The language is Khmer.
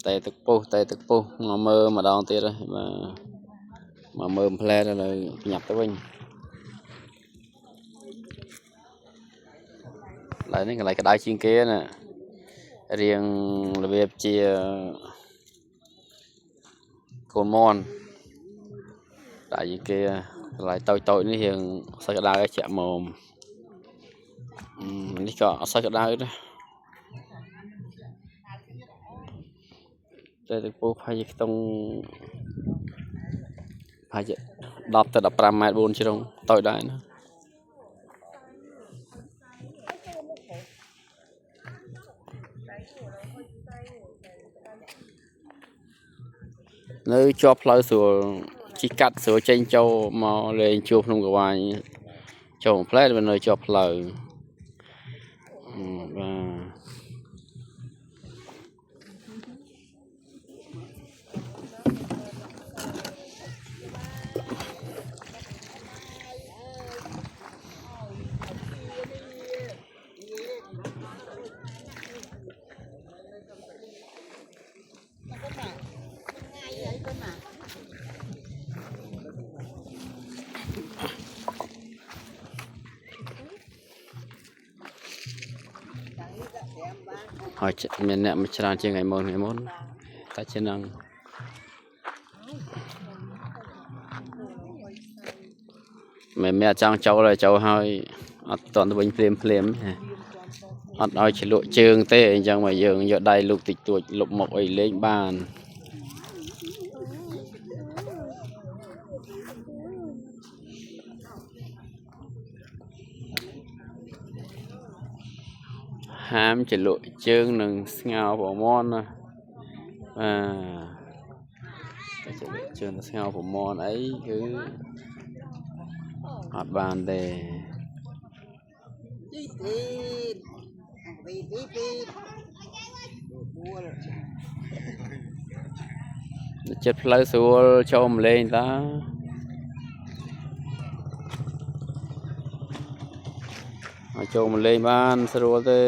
tayទឹកពោះមកមើលម្ដងទៀតហើយមកមើលផ្លែទៅញ៉ាប់ទៅវិញឡើយនេះកន្លែងក្តៅជាងគេណារៀងរបៀបជាកូនមន់តែជាងគេកន្លែងតូចនេះរៀងសាច់ក្តៅជាក់មុំនេះក៏អត់សាច់ក្តៅដែរតែទឹកពោះផាយខ្ទង់ផាយ10 ទៅ 15 ម៉ែត្រ 4 ជ្រុងតូចដែរណានៅជាប់ផ្លូវស្រួលជីកាត់ស្រួលចេញចូលមកលេងជួបក្នុងកវាញចូលផ្លែទៅនៅជាប់ផ្លូវហើយមានអ្នកមកច្រើនជាងថ្ងៃមុនតែជានឹងមិនចង់ចូលហើយអត់តន់ទៅវិញភ្លាមអត់ឲ្យឆ្លក់ជើងទេអញ្ចឹងមកយើងយកដៃលូកតិចតួចលុបមុខអីលេងបានហាមឆ្លក់ជើងនឹងស្ងោប្រមាណណាឆ្លក់ជើងស្ងោប្រមាណអីគឺអត់បានទេចិត្តផ្លូវស្រួលចូលម្លេងតាចូលម្លេងបានស្រួលទេ